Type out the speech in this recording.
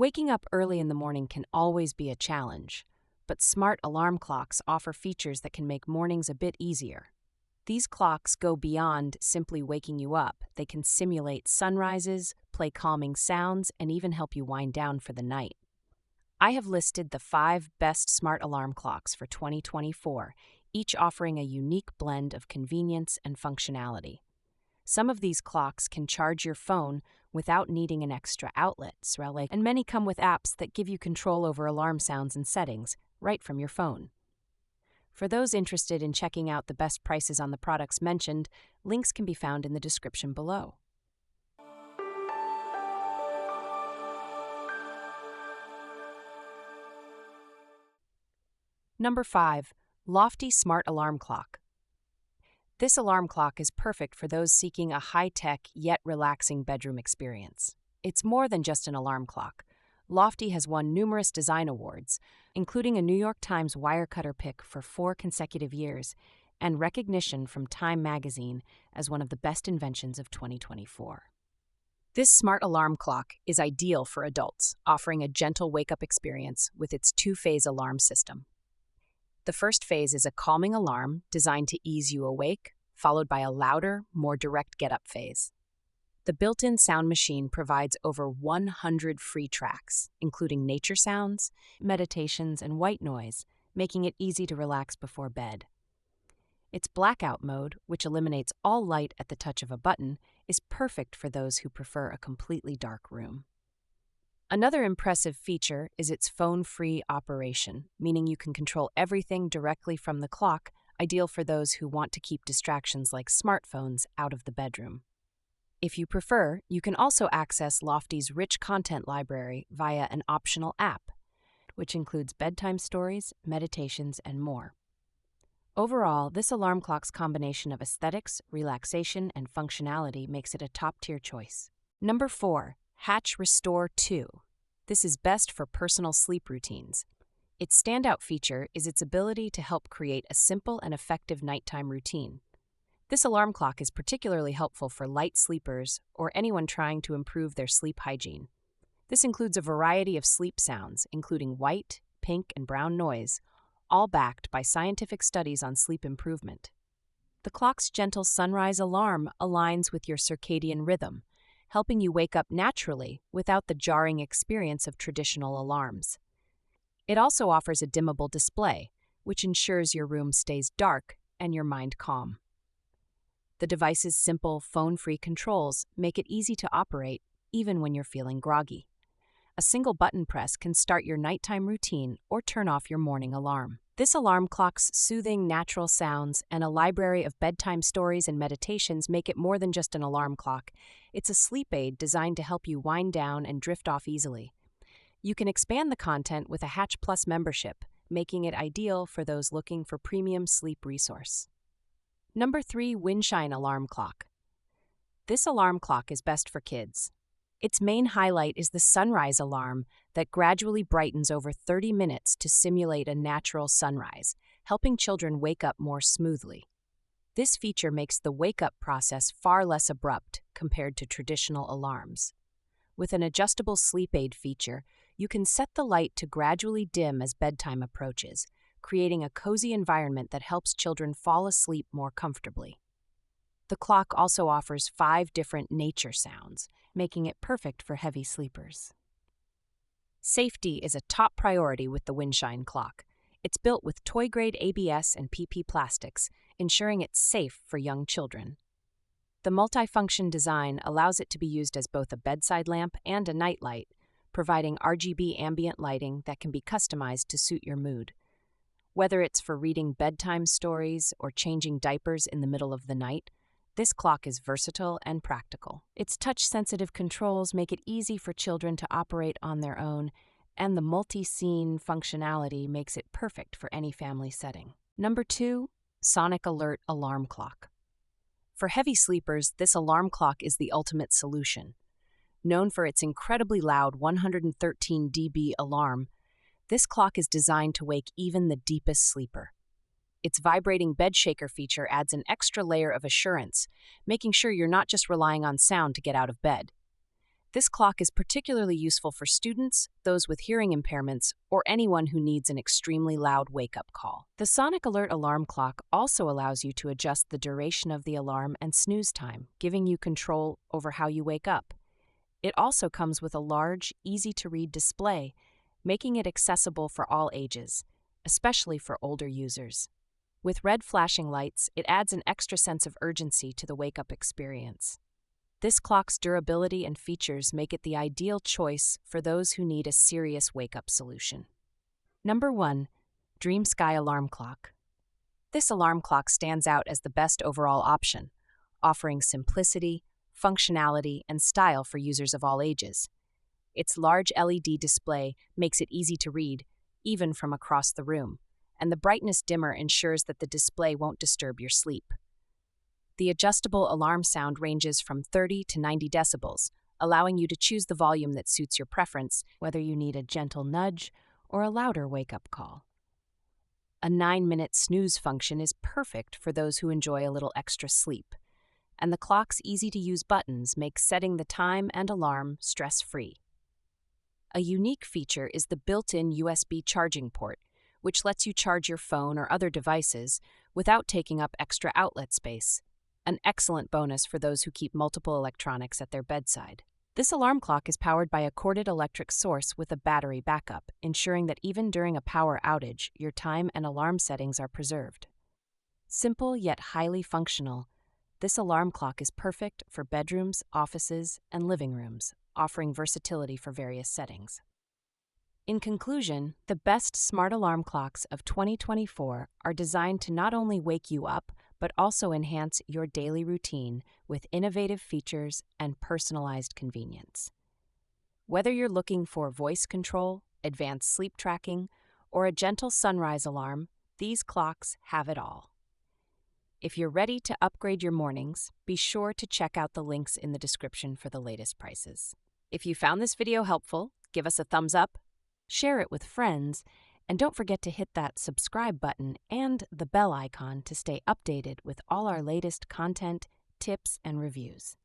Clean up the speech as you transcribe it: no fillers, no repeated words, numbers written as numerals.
Waking up early in the morning can always be a challenge, but smart alarm clocks offer features that can make mornings a bit easier. These clocks go beyond simply waking you up. They can simulate sunrises, play calming sounds, and even help you wind down for the night. I have listed the 5 best smart alarm clocks for 2024, each offering a unique blend of convenience and functionality. Some of these clocks can charge your phone without needing an extra outlet, and many come with apps that give you control over alarm sounds and settings right from your phone. For those interested in checking out the best prices on the products mentioned, links can be found in the description below. Number 5. Lofty Smart Alarm Clock. This alarm clock is perfect for those seeking a high-tech yet relaxing bedroom experience. It's more than just an alarm clock. Lofty has won numerous design awards, including a New York Times Wirecutter pick for 4 consecutive years and recognition from Time magazine as one of the best inventions of 2024. This smart alarm clock is ideal for adults, offering a gentle wake-up experience with its 2-phase alarm system. The first phase is a calming alarm designed to ease you awake, followed by a louder, more direct get-up phase. The built-in sound machine provides over 100 free tracks, including nature sounds, meditations, and white noise, making it easy to relax before bed. Its blackout mode, which eliminates all light at the touch of a button, is perfect for those who prefer a completely dark room. Another impressive feature is its phone-free operation, meaning you can control everything directly from the clock, ideal for those who want to keep distractions like smartphones out of the bedroom. If you prefer, you can also access Lofty's rich content library via an optional app, which includes bedtime stories, meditations, and more. Overall, this alarm clock's combination of aesthetics, relaxation, and functionality makes it a top-tier choice. Number 4. Hatch Restore 2. This is best for personal sleep routines. Its standout feature is its ability to help create a simple and effective nighttime routine. This alarm clock is particularly helpful for light sleepers or anyone trying to improve their sleep hygiene. This includes a variety of sleep sounds, including white, pink, and brown noise, all backed by scientific studies on sleep improvement. The clock's gentle sunrise alarm aligns with your circadian rhythm, helping you wake up naturally without the jarring experience of traditional alarms. It also offers a dimmable display, which ensures your room stays dark and your mind calm. The device's simple, phone-free controls make it easy to operate even when you're feeling groggy. A single button press can start your nighttime routine or turn off your morning alarm. This alarm clock's soothing, natural sounds and a library of bedtime stories and meditations make it more than just an alarm clock. It's a sleep aid designed to help you wind down and drift off easily. You can expand the content with a Hatch Plus membership, making it ideal for those looking for premium sleep resource. Number 3. Windshine Alarm Clock. This alarm clock is best for kids. Its main highlight is the sunrise alarm that gradually brightens over 30 minutes to simulate a natural sunrise, helping children wake up more smoothly. This feature makes the wake-up process far less abrupt compared to traditional alarms. With an adjustable sleep aid feature, you can set the light to gradually dim as bedtime approaches, creating a cozy environment that helps children fall asleep more comfortably. The clock also offers 5 different nature sounds, making it perfect for heavy sleepers. Safety is a top priority with the Windshine clock. It's built with toy-grade ABS and PP plastics, ensuring it's safe for young children. The multifunction design allows it to be used as both a bedside lamp and a nightlight, providing RGB ambient lighting that can be customized to suit your mood. Whether it's for reading bedtime stories or changing diapers in the middle of the night, this clock is versatile and practical. Its touch-sensitive controls make it easy for children to operate on their own, and the multi-scene functionality makes it perfect for any family setting. Number 2. Sonic Alert Alarm Clock. For heavy sleepers, this alarm clock is the ultimate solution. Known for its incredibly loud 113 dB alarm, this clock is designed to wake even the deepest sleeper. Its vibrating bed shaker feature adds an extra layer of assurance, making sure you're not just relying on sound to get out of bed. This clock is particularly useful for students, those with hearing impairments, or anyone who needs an extremely loud wake-up call. The Sonic Alert alarm clock also allows you to adjust the duration of the alarm and snooze time, giving you control over how you wake up. It also comes with a large, easy-to-read display, making it accessible for all ages, especially for older users. With red flashing lights, it adds an extra sense of urgency to the wake-up experience. This clock's durability and features make it the ideal choice for those who need a serious wake-up solution. Number 1. Dream Sky Alarm Clock. This alarm clock stands out as the best overall option, offering simplicity, functionality, and style for users of all ages. Its large LED display makes it easy to read, even from across the room, and the brightness dimmer ensures that the display won't disturb your sleep. The adjustable alarm sound ranges from 30 to 90 decibels, allowing you to choose the volume that suits your preference, whether you need a gentle nudge or a louder wake-up call. A 9-minute snooze function is perfect for those who enjoy a little extra sleep, and the clock's easy-to-use buttons make setting the time and alarm stress-free. A unique feature is the built-in USB charging port, which lets you charge your phone or other devices without taking up extra outlet space, an excellent bonus for those who keep multiple electronics at their bedside. This alarm clock is powered by a corded electric source with a battery backup, ensuring that even during a power outage, your time and alarm settings are preserved. Simple yet highly functional, this alarm clock is perfect for bedrooms, offices, and living rooms, offering versatility for various settings. In conclusion, the best smart alarm clocks of 2024 are designed to not only wake you up, but also enhance your daily routine with innovative features and personalized convenience. Whether you're looking for voice control, advanced sleep tracking, or a gentle sunrise alarm, these clocks have it all. If you're ready to upgrade your mornings, be sure to check out the links in the description for the latest prices. If you found this video helpful, give us a thumbs up, share it with friends, and don't forget to hit that subscribe button and the bell icon to stay updated with all our latest content, tips, and reviews.